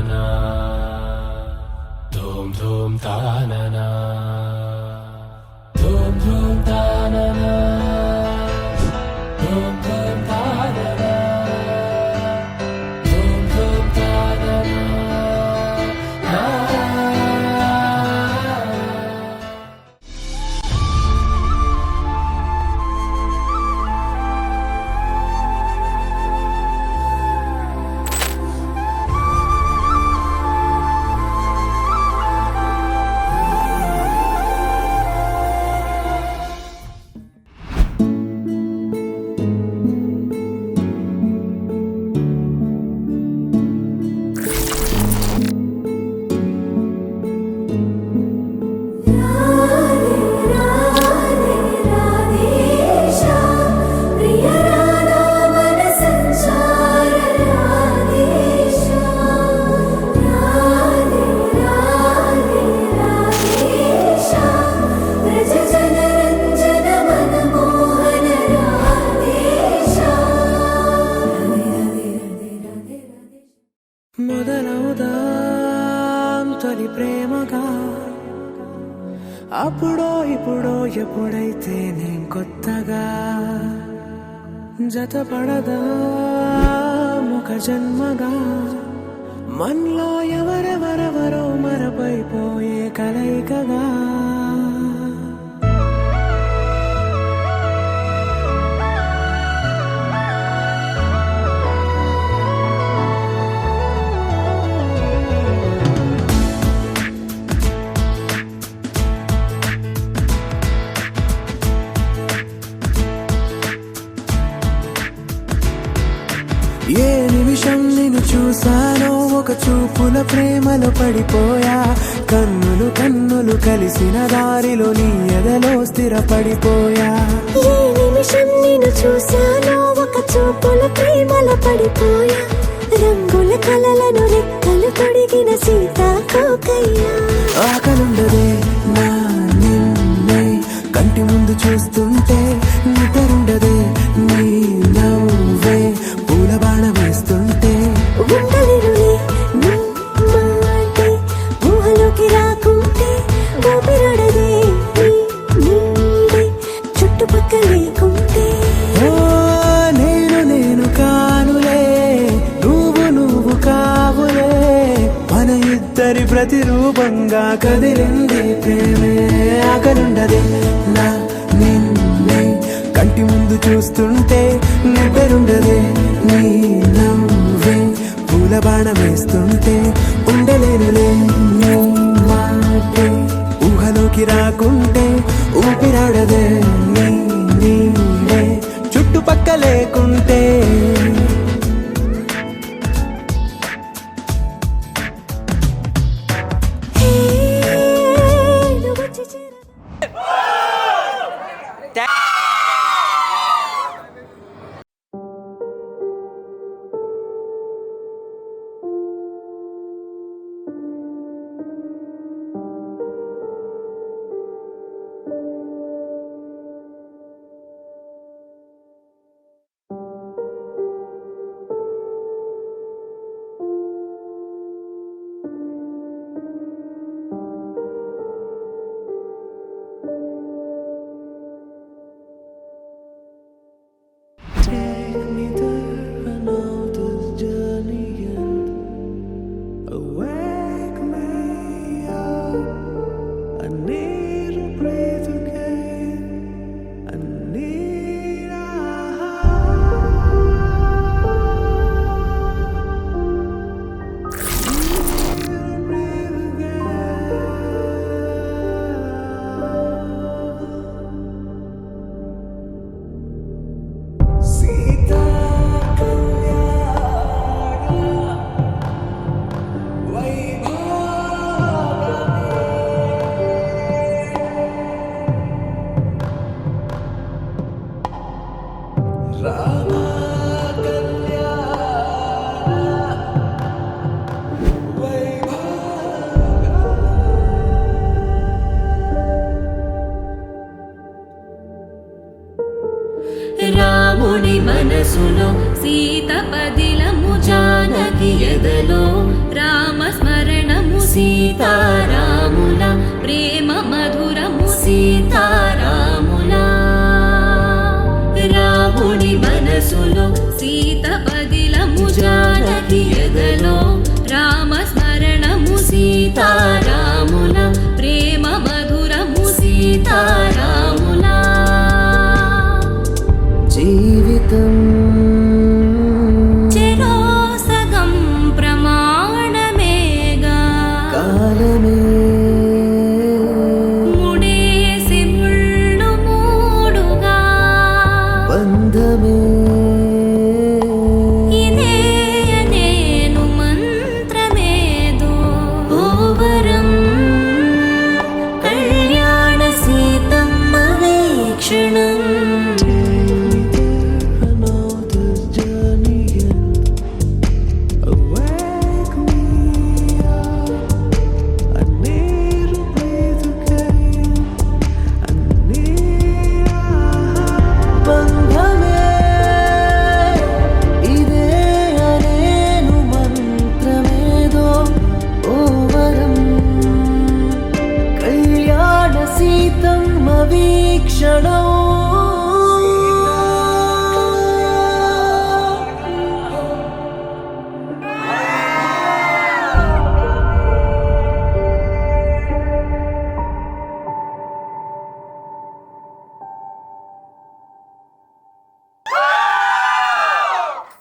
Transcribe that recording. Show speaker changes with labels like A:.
A: na Dum dum ta na na Dum dum ta na na Dum dum ta na na Dum dum ta na na
B: మొదలవుదాం తొలి ప్రేమగా అప్పుడో ఇప్పుడో ఎప్పుడైతే నేను కొత్తగా జతపడదా ముఖ జన్మగా మనలో ఎవరెవరెవరో మరపైపోయే కలయికగా ఏ నిమిషం నిన్ను చూసానో ఒక చూపుల ప్రేమలో పడిపోయా కన్నులు కన్నులు కలిసిన దారిలో నీ ఎదలో స్థిరపడిపోయా
C: ఏ నిమిషం నిన్ను చూసానో ఒక చూపుల ప్రేమలో పడిపోయా రంగుల కలలను రెక్కలు తొడిగిన సీతాకోకయ్యా
B: ఆకలుండదే నా నిన్నే కంటి ముందు చూస్తుంటే నిద్రుండదే నీ నవ్వే పూల బాణ వేస్తుంటే
C: ఉండలేనులే నీ మాటే ఊహలోకి రాకుంటే ఊపిరాడదే నీ నీడే చుట్టుపక్కల లేకుంటే
B: ఓ నేను కానులే నువ్వు కావులే మన ఇద్దరి ప్రతిరూపంగా కదిలింది ప్రేమే ఆకలుండదే నా నిన్నే కంటి ముందు చూస్తుంటే నిద్రుండదే నీ నవ్వే పూల బాణ వేస్తుంటే ఉండలేనులే నీ మాటే ఊహలోకి రాకుంటే ఊపిరాడదే నీ నీడే చుట్టుపక్క లేకుంటే
C: హే నువ్వు వచ్చి చేరదా
D: సీతారాముల ప్రేమ మధురము సీతారాముల రాముడి మనసులో సీత పదిలము జానకి ఎదలో రామ స్మరణము సీతారాముల ప్రేమ మధురము సీతారాముల
B: జీవితం
D: చెరో సగం ప్రమాణమేగా
B: కాలమే
D: ముడేసి ముళ్ళు మూడుగా
B: బంధమే
D: ఇదే నేను మంత్రమేదో ఓవరం కళ్యాణ Seethamma వీక్షణం
B: another journey awake me up. I need to breathe again. I need బంధమే ఇదే అనేను మంత్రమేదో ఓవరం కళ్యాణ సీతమ్మ వీక్షణం